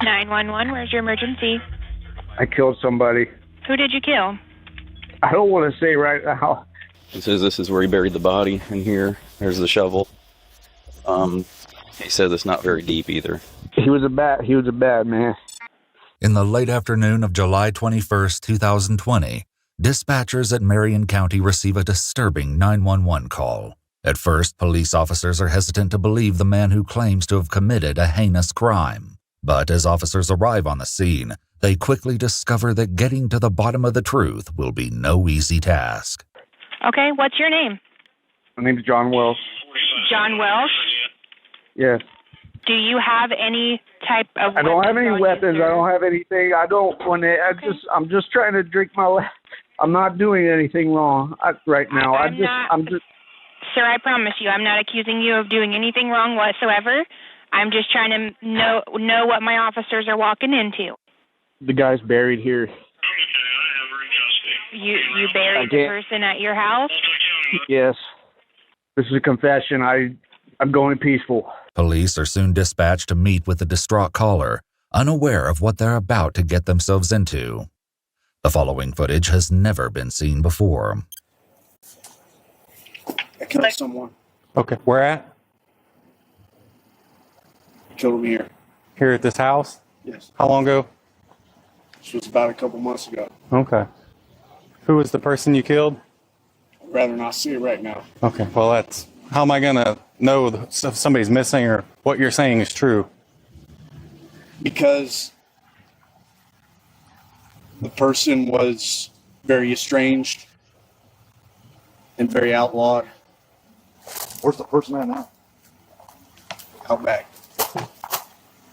911, where's your emergency? I killed somebody. Who did you kill? I don't want to say right now. He says this is where he buried the body, in here. There's the shovel. He said it's not very deep either. He was a bad man. In the late afternoon of July 21st, 2020, dispatchers at Marion County receive a disturbing 911 call. At first, police officers are hesitant to believe the man who claims to have committed a heinous crime. But as officers arrive on the scene, they quickly discover that getting to the bottom of the truth will be no easy task. Okay, what's your name? My name's John Welch. John Welch? Yes. Do you have any type of I don't have any weapons. I don't have anything. I'm just trying to drink my I'm not doing anything wrong right now. Sir, I promise you, I'm not accusing you of doing anything wrong whatsoever. I'm just trying to know what my officers are walking into. The guy's buried here. You buried the person at your house? Yes. This is a confession. I'm going peaceful. Police are soon dispatched to meet with the distraught caller, unaware of what they're about to get themselves into. The following footage has never been seen before. I killed someone. Okay, where at? Killed him here. Here at this house? Yes. How long ago? This was about a couple months ago. Okay. Who was the person you killed? I'd rather not see it right now. Okay, well how am I gonna know if somebody's missing or what you're saying is true? Because the person was very estranged and very outlawed. Where's the person at now? Out back.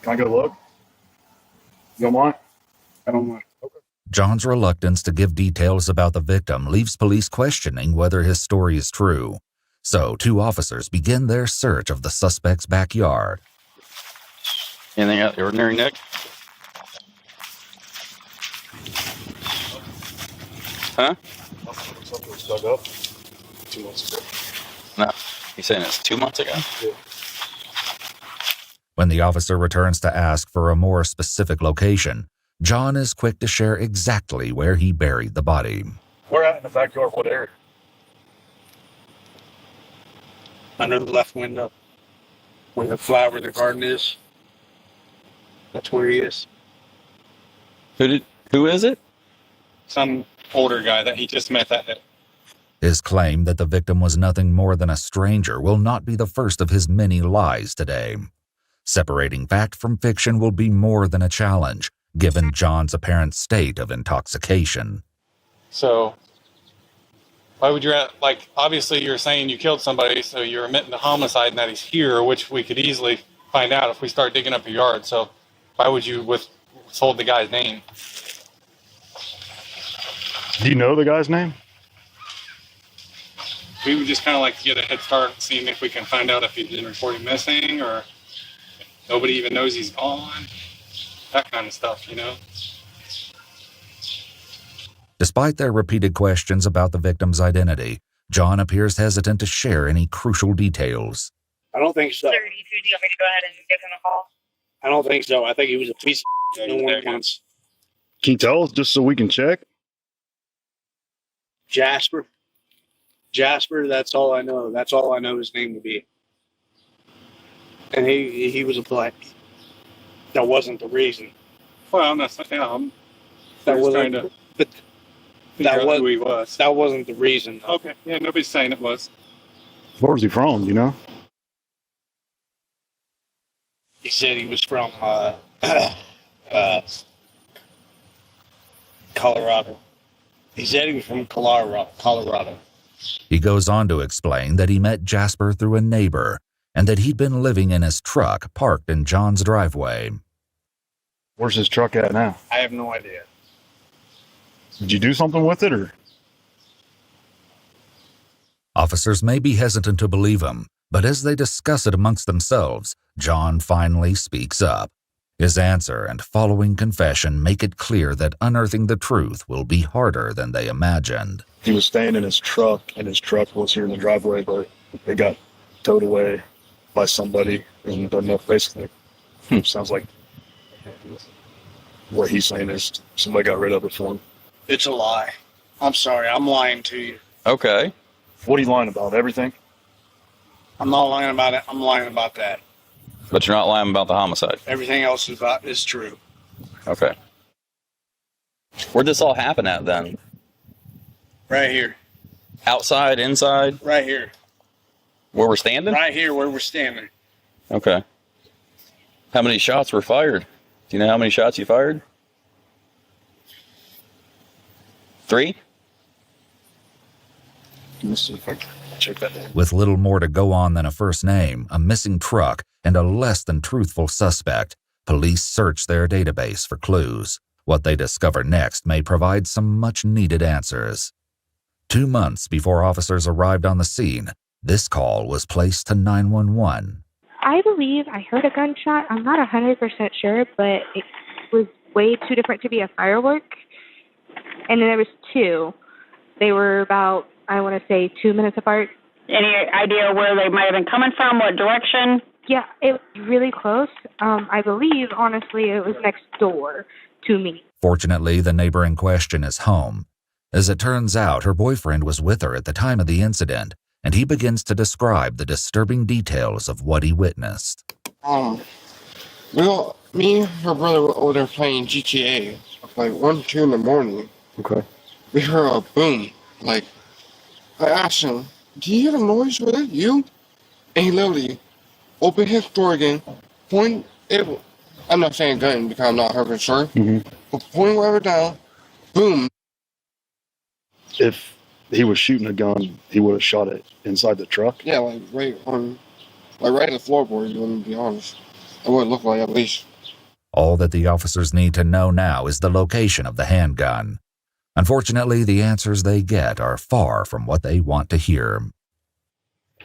Can I go look? You don't mind? I don't mind. Okay. John's reluctance to give details about the victim leaves police questioning whether his story is true. So, two officers begin their search of the suspect's backyard. Anything out of the ordinary, Nick? Huh? Something was dug up 2 months ago. No. He's saying it's 2 months ago? Yeah. When the officer returns to ask for a more specific location, John is quick to share exactly where he buried the body. Where at in the backyard? What area? Under the left window. Where the garden is. That's where he is. Who is it? Some older guy that he just met that day. His claim that the victim was nothing more than a stranger will not be the first of his many lies today. Separating fact from fiction will be more than a challenge, given John's apparent state of intoxication. So, why would you, obviously you're saying you killed somebody, so you're admitting the homicide and that he's here, which we could easily find out if we start digging up your yard. So, why would you withhold the guy's name? Do you know the guy's name? We would just kind of like to get a head start, seeing if we can find out if he's been reported missing or if nobody even knows he's gone. That kind of stuff, you know? Despite their repeated questions about the victim's identity, John appears hesitant to share any crucial details. I don't think so. Sir, do you want me to go ahead and give him a call? I don't think so. I think he was a piece of no one wants. Can you tell us just so we can check? Jasper, that's all I know. That's all I know his name to be. And he was a black. That wasn't the reason. Well, I'm not saying That wasn't trying to but figure that out was who he was. That wasn't the reason. Okay, yeah, nobody's saying it was. Where's he from, you know? He said he was from Colorado. He said he was from Colorado. He goes on to explain that he met Jasper through a neighbor and that he'd been living in his truck parked in John's driveway. Where's his truck at now? I have no idea. Did you do something with it, or? Officers may be hesitant to believe him, but as they discuss it amongst themselves, John finally speaks up. His answer and following confession make it clear that unearthing the truth will be harder than they imagined. He was staying in his truck, and his truck was here in the driveway, but it got towed away by somebody, and doesn't know, basically. Sounds like What he's saying is somebody got rid of it for him. It's a lie. I'm sorry. I'm lying to you. Okay. What are you lying about? Everything? I'm not lying about it. I'm lying about that. But you're not lying about the homicide. Everything else is true. Okay. Where'd this all happen at then? Right here. Outside, inside? Right here. Where we're standing? Right here where we're standing. Okay. How many shots were fired? Do you know how many shots you fired? 3? Let's see if I can check that out. With little more to go on than a first name, a missing truck, and a less than truthful suspect, police search their database for clues. What they discover next may provide some much-needed answers. 2 months before officers arrived on the scene, this call was placed to 911. I believe I heard a gunshot. I'm not 100% sure, but it was way too different to be a firework. And then there was 2. They were about, I want to say, 2 minutes apart. Any idea where they might have been coming from? What direction? Yeah, it was really close. I believe, honestly, it was next door to me. Fortunately, the neighbor in question is home. As it turns out, her boyfriend was with her at the time of the incident, and he begins to describe the disturbing details of what he witnessed. Well, me and her brother were over there playing GTA, like 1, 2 in the morning. Okay. We heard a boom. Like, I asked him, "Do you hear the noise with it? You?" And he literally opened his door again, point it. I'm not saying gun because I'm not 100% sure, but pointing whatever down, boom. If he was shooting a gun, he would have shot it inside the truck. Yeah, like right on, like right at the floorboard. To be honest, it would look like at least. All that the officers need to know now is the location of the handgun. Unfortunately, the answers they get are far from what they want to hear.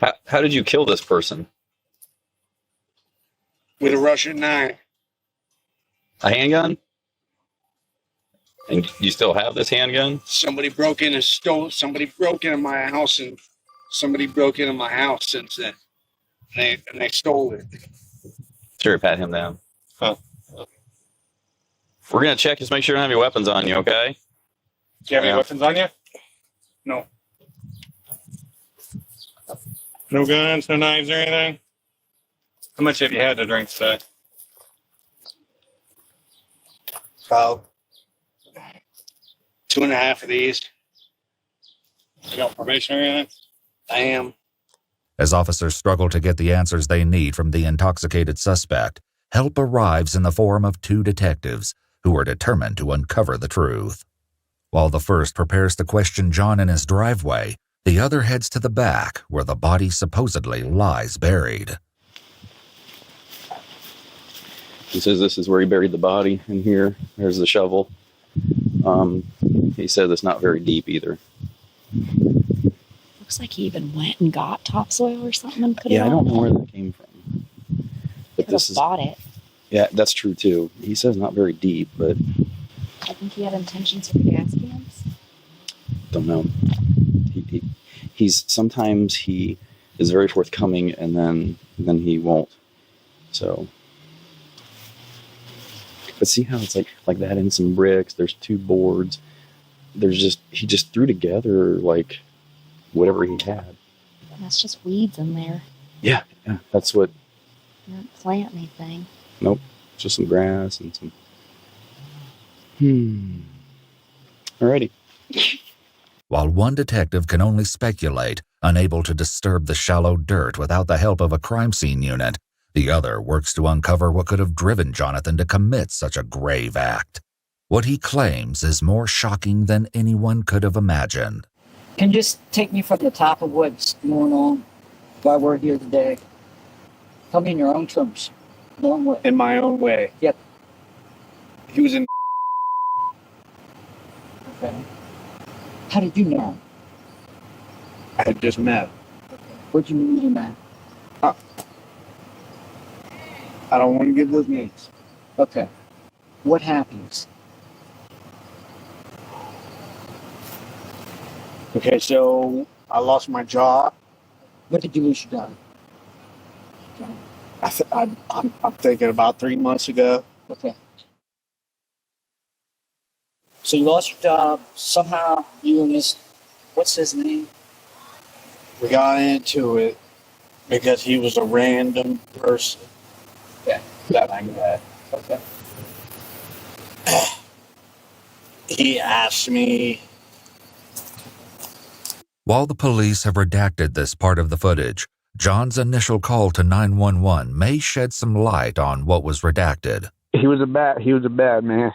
How did you kill this person? With a Russian knife. A handgun? And you still have this handgun? Somebody broke in and stole. Somebody broke into my house and somebody broke into my house since then. And they stole it. Sure, pat him down. Huh. We're going to check just make sure you don't have your weapons on you, okay? Do you have any Yeah. weapons on you? No. No guns, no knives or anything? How much have you had to drink today? About 2.5 of these. You got probation or anything? I am. As officers struggle to get the answers they need from the intoxicated suspect, help arrives in the form of 2 detectives who are determined to uncover the truth. While the first prepares to question John in his driveway, the other heads to the back where the body supposedly lies buried. He says this is where he buried the body in here. There's the shovel. He said it's not very deep either. Looks like he even went and got topsoil or something and put it on. Yeah, I don't know where that came from. But Could have bought it. Yeah, that's true too. He says not very deep, but I think he had intentions for the gas cans. don't know. He's sometimes he is very forthcoming and then he won't. So, but see how it's like that in some bricks. There's 2 boards. He just threw together like whatever he had. And that's just weeds in there. Yeah, that's what. You didn't plant anything. Nope, just some grass and some. Alrighty. While one detective can only speculate, unable to disturb the shallow dirt without the help of a crime scene unit, the other works to uncover what could have driven Jonathan to commit such a grave act. What he claims is more shocking than anyone could have imagined. Can you just take me from the top of what's going on, why we're here today? Tell me in your own terms. In my own way. Yep. He was in. Okay. How did you know? I had just met. Where'd you meet him at? I don't want to give those names. Okay. What happens? Okay, so I lost my job. When did you lose your job? I'm thinking about 3 months ago. Okay. So you lost your job. Somehow you and this, what's his name? We got into it because he was a random person. Yeah, that like that. Okay. He asked me. While the police have redacted this part of the footage, John's initial call to 911 may shed some light on what was redacted. He was a bad man.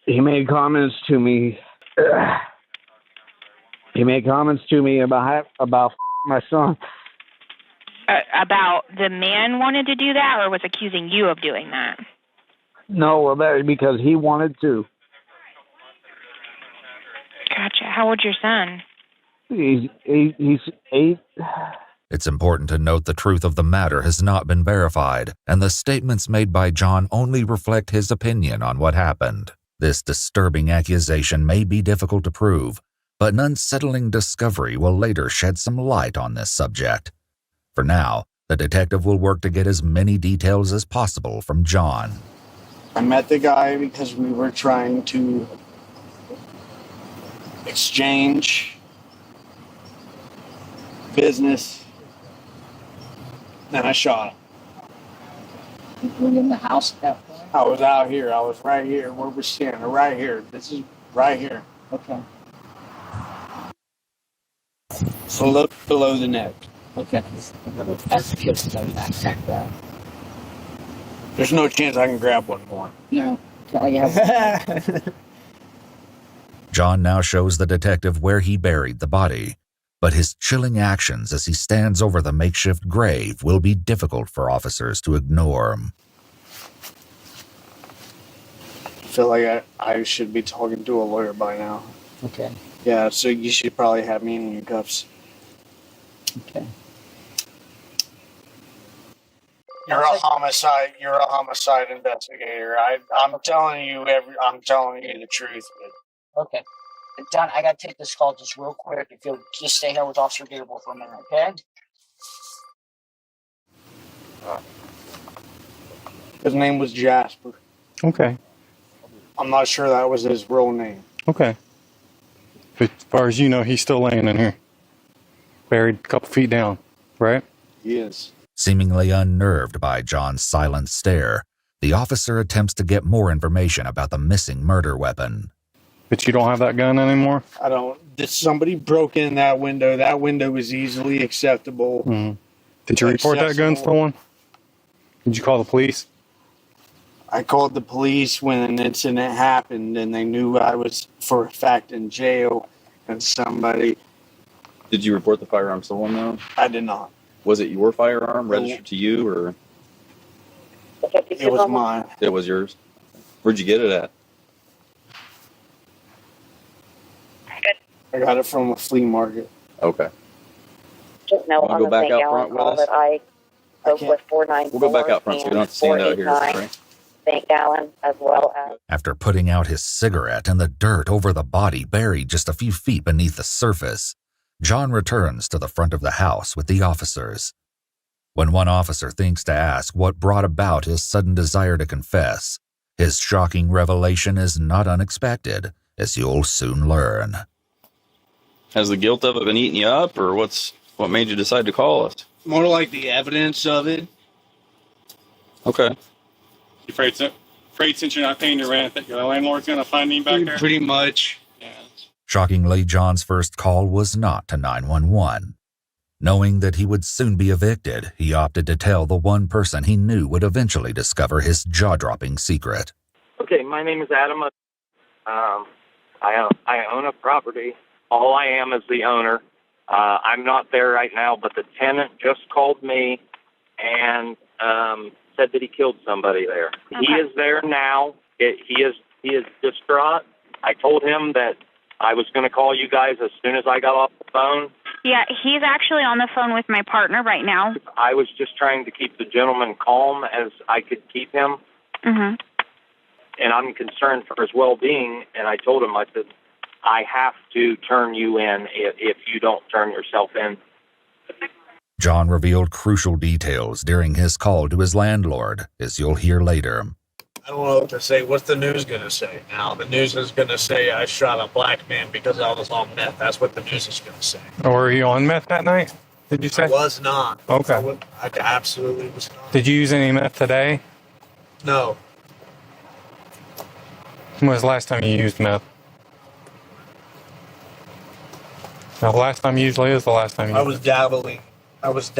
He made comments to me. He made comments to me about my son. About the man wanted to do that, or was accusing you of doing that? No, because he wanted to. Gotcha. How old's your son? He's 8. It's important to note the truth of the matter has not been verified, and the statements made by John only reflect his opinion on what happened. This disturbing accusation may be difficult to prove, but an unsettling discovery will later shed some light on this subject. For now, the detective will work to get as many details as possible from John. I met the guy because we were trying to exchange business. Then I shot him. You were in the house at that point. I was out here. I was right here where we're standing. Right here. This is right here. Okay. So look below the neck. Okay. That's just that. There's no chance I can grab one more. No. Oh, yeah. John now shows the detective where he buried the body, but his chilling actions as he stands over the makeshift grave will be difficult for officers to ignore. I feel like I should be talking to a lawyer by now. Okay. Yeah, so you should probably have me in your cuffs. Okay. You're a homicide investigator. I'm telling you the truth. Okay. Don, I gotta take this call just real quick. If you'll just stay here with Officer Gable for a minute, okay? His name was Jasper. Okay. I'm not sure that was his real name. Okay. But as far as you know, he's still laying in here. Buried a couple feet down, right? He is. Seemingly unnerved by John's silent stare, the officer attempts to get more information about the missing murder weapon. But you don't have that gun anymore? I don't. Somebody broke in that window. That window was easily acceptable. Mm-hmm. Did you report that gun stolen? Did you call the police? I called the police when an incident happened, and they knew I was, for a fact, in jail. And somebody... Did you report the firearm stolen, though? I did not. Was it your firearm, registered to you, or...? It was mine. It was yours? Where'd you get it at? I got it from a flea market. Okay. Just know on the St. Gallen call that I spoke with 494 We'll go back out front so we don't have to stand out here. Right? St. Gallen, as well as... After putting out his cigarette in the dirt over the body buried just a few feet beneath the surface, John returns to the front of the house with the officers. When one officer thinks to ask what brought about his sudden desire to confess, his shocking revelation is not unexpected, as you'll soon learn. Has the guilt of it been eating you up, or what made you decide to call us? More like the evidence of it. Okay. You afraid since you're not paying your rent that your landlord's going to find you back there? Pretty much. Yeah. Shockingly, John's first call was not to 911. Knowing that he would soon be evicted, he opted to tell the one person he knew would eventually discover his jaw-dropping secret. Okay, my name is Adam. I own a property. All I am is the owner. I'm not there right now, but the tenant just called me and said that he killed somebody there. Okay. He is there now. He is distraught. I told him that I was going to call you guys as soon as I got off the phone. Yeah, he's actually on the phone with my partner right now. I was just trying to keep the gentleman calm as I could keep him. Mm-hmm. And I'm concerned for his well-being, and I told him, I said, I have to turn you in if you don't turn yourself in. John revealed crucial details during his call to his landlord, as you'll hear later. I don't know what to say. What's the news going to say now? The news is going to say I shot a black man because I was on meth. That's what the news is going to say. Or were you on meth that night? Did you say? I was not. Okay. I absolutely was not. Did you use any meth today? No. When was the last time you used meth? Now, the last time usually is the last time you I was dabbling. with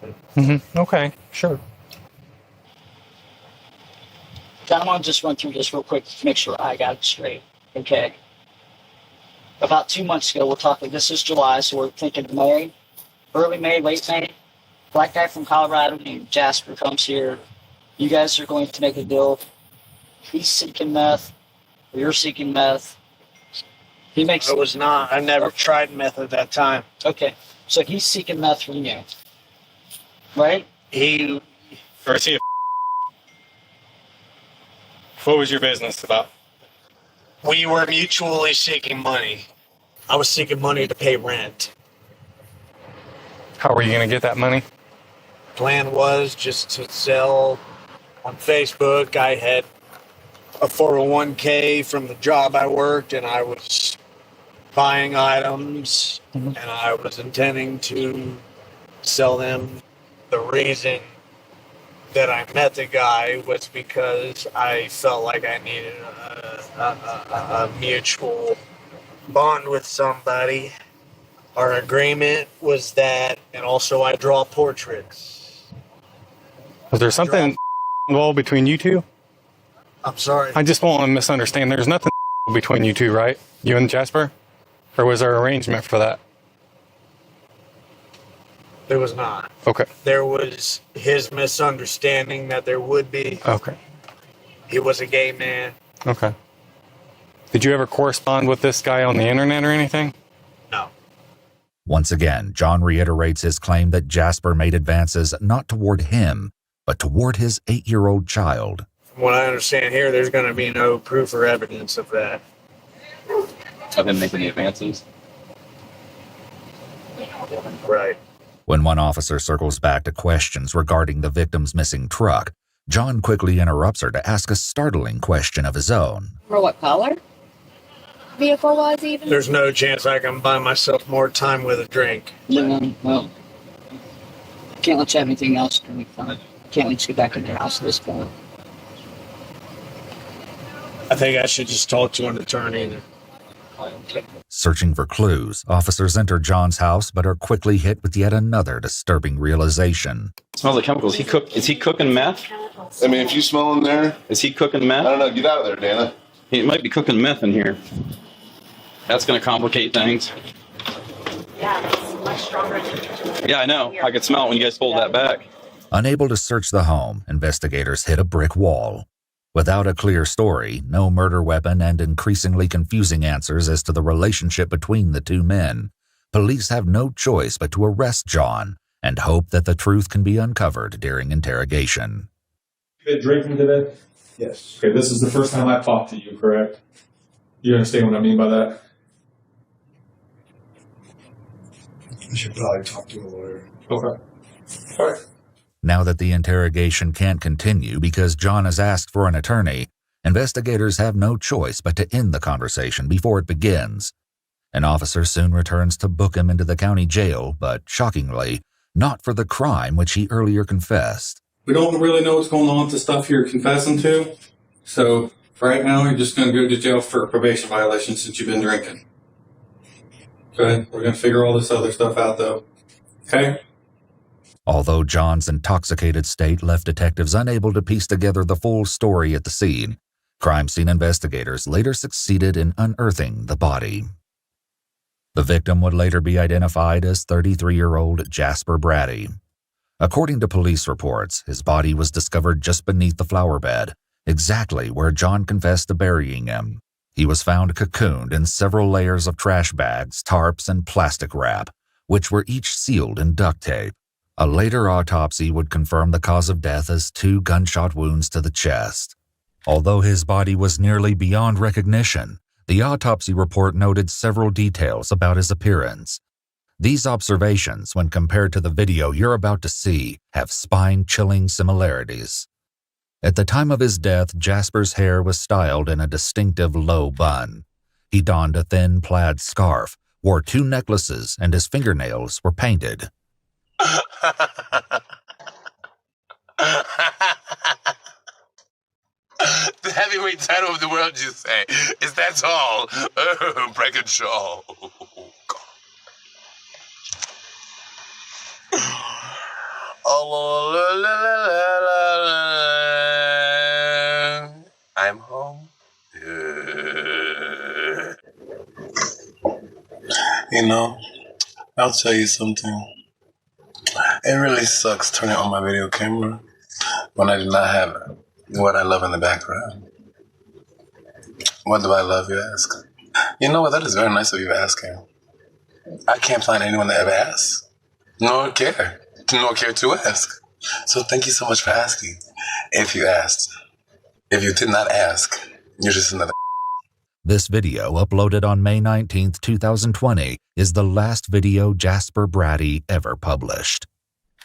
it. Mm-hmm. Okay, sure. John, I want to just run through this real quick to make sure I got it straight. Okay. About 2 months ago, we're talking, this is July, so we're thinking May, early May, late May. Black guy from Colorado named Jasper comes here. You guys are going to make a deal. He's seeking meth. You're seeking meth. He makes. I was not. I never tried meth at that time. Okay. So he's seeking meth from you. Right? Or is he What was your business about? We were mutually seeking money. I was seeking money to pay rent. How were you going to get that money? Plan was just to sell on Facebook. I had a 401k from the job I worked, and I was buying items, and I was intending to sell them. The reason that I met the guy was because I felt like I needed a mutual bond with somebody. Our agreement was that, and also I draw portraits. Was there something involved between you two? I'm sorry. I just want to misunderstand. There's nothing between you two, right? You and Jasper? Or was there arrangement for that? There was not. Okay. There was his misunderstanding that there would be. Okay. He was a gay man. Okay. Did you ever correspond with this guy on the internet or anything? No. Once again, John reiterates his claim that Jasper made advances not toward him, but toward his 8-year-old child. From what I understand here, there's going to be no proof or evidence of that. Of him making the advances? Right. When one officer circles back to questions regarding the victim's missing truck, John quickly interrupts her to ask a startling question of his own. For what color? Vehicle was even? There's no chance I can buy myself more time with a drink. Well, can't let you have anything else to be fun. Can't let you get back in your house at this point. I think I should just talk to an attorney. Searching for clues, officers enter John's house but are quickly hit with yet another disturbing realization. It smells like chemicals. Is he cooking meth? I mean, if you smell in there... Is he cooking meth? I don't know. Get out of there, Dana. He might be cooking meth in here. That's going to complicate things. Yeah, it's much stronger. Yeah, I know. I could smell it when you guys pulled that back. Unable to search the home, investigators hit a brick wall. Without a clear story, no murder weapon, and increasingly confusing answers as to the relationship between the two men, police have no choice but to arrest John and hope that the truth can be uncovered during interrogation. You been drinking today? Yes. Okay, this is the first time I've talked to you, correct? You understand what I mean by that? I should probably talk to a lawyer. Okay. All right. Now that the interrogation can't continue because John has asked for an attorney, investigators have no choice but to end the conversation before it begins. An officer soon returns to book him into the county jail, but shockingly, not for the crime which he earlier confessed. We don't really know what's going on with the stuff you're confessing to, so for right now you're just going to go to jail for a probation violation since you've been drinking. Okay, we're going to figure all this other stuff out though. Okay? Although John's intoxicated state left detectives unable to piece together the full story at the scene, crime scene investigators later succeeded in unearthing the body. The victim would later be identified as 33-year-old Jasper Brady. According to police reports, his body was discovered just beneath the flower bed, exactly where John confessed to burying him. He was found cocooned in several layers of trash bags, tarps, and plastic wrap, which were each sealed in duct tape. A later autopsy would confirm the cause of death as 2 gunshot wounds to the chest. Although his body was nearly beyond recognition, the autopsy report noted several details about his appearance. These observations, when compared to the video you're about to see, have spine-chilling similarities. At the time of his death, Jasper's hair was styled in a distinctive low bun. He donned a thin plaid scarf, wore 2 necklaces, and his fingernails were painted. The heavyweight title of the world, you say? Is that all? Oh, Brackenshaw. Oh, la, la, la, la, la. I'm home. You know, I'll tell you something. It really sucks turning on my video camera when I do not have what I love in the background. What do I love, you ask? You know what? That is very nice of you asking. I can't find anyone that ever asks, nor care to ask. So thank you so much for asking. If you asked. If you did not ask, you're just another. This video, uploaded on May 19, 2020, is the last video Jasper Braddy ever published.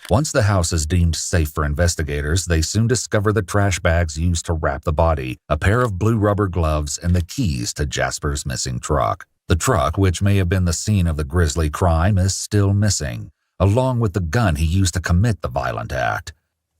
Once the house is deemed safe for investigators, they soon discover the trash bags used to wrap the body, a pair of blue rubber gloves, and the keys to Jasper's missing truck. The truck, which may have been the scene of the grisly crime, is still missing, along with the gun he used to commit the violent act.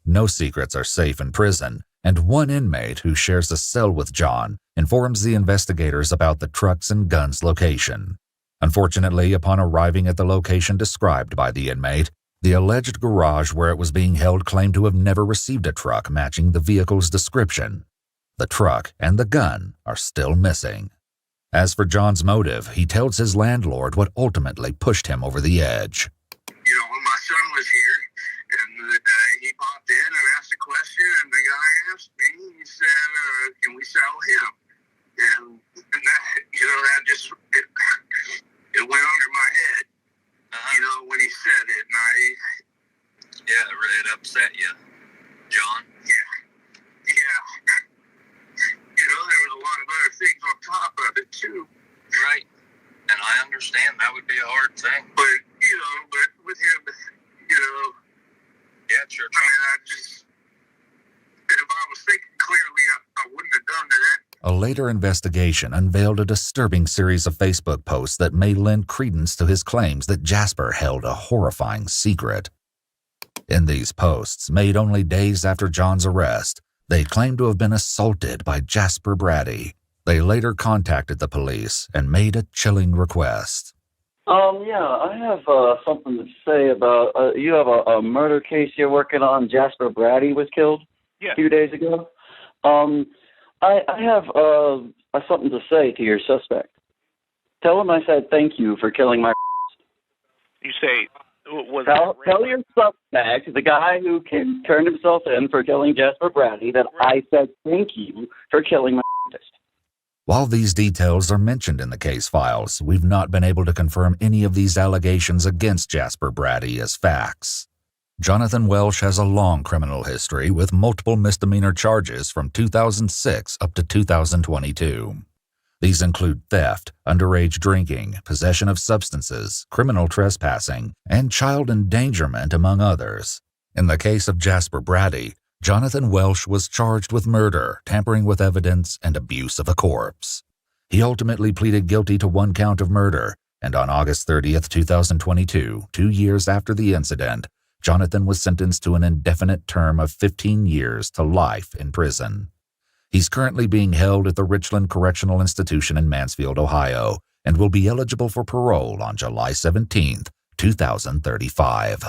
No secrets are safe in prison, and one inmate who shares a cell with John informs the investigators about the truck's and gun's location. Unfortunately, upon arriving at the location described by the inmate, the alleged garage where it was being held claimed to have never received a truck matching the vehicle's description. The truck and the gun are still missing. As for John's motive, he tells his landlord what ultimately pushed him over the edge. You know, when my son was here, and he popped in and asked a question, and the guy asked me, he said, can we sell him? And that, you know, that just, it went under my head, you know, when he said it, and yeah, it upset you, John? Yeah. You know, there was a lot of other things on top of it, too. Right. And I understand that would be a hard thing. But, you know, with him, you know. Yeah, sure. I mean, if I was thinking clearly, I wouldn't have done that. A later investigation unveiled a disturbing series of Facebook posts that may lend credence to his claims that Jasper held a horrifying secret. In these posts, made only days after John's arrest, they claimed to have been assaulted by Jasper Braddy. They later contacted the police and made a chilling request. Yeah, I have something to say about, you have a murder case you're working on. Jasper Braddy was killed a few days ago. I have something to say to your suspect. Tell him I said thank you for killing my. You say, was tell your suspect, the guy who turned himself in for killing Jasper Braddy, that I said thank you for killing my. While these details are mentioned in the case files, we've not been able to confirm any of these allegations against Jasper Braddy as facts. Jonathan Welch has a long criminal history with multiple misdemeanor charges from 2006 up to 2022. These include theft, underage drinking, possession of substances, criminal trespassing, and child endangerment, among others. In the case of Jasper Braddy, Jonathan Welch was charged with murder, tampering with evidence, and abuse of a corpse. He ultimately pleaded guilty to 1 count of murder, and on August 30th, 2022, 2 years after the incident, Jonathan was sentenced to an indefinite term of 15 years to life in prison. He's currently being held at the Richland Correctional Institution in Mansfield, Ohio, and will be eligible for parole on July 17th, 2035.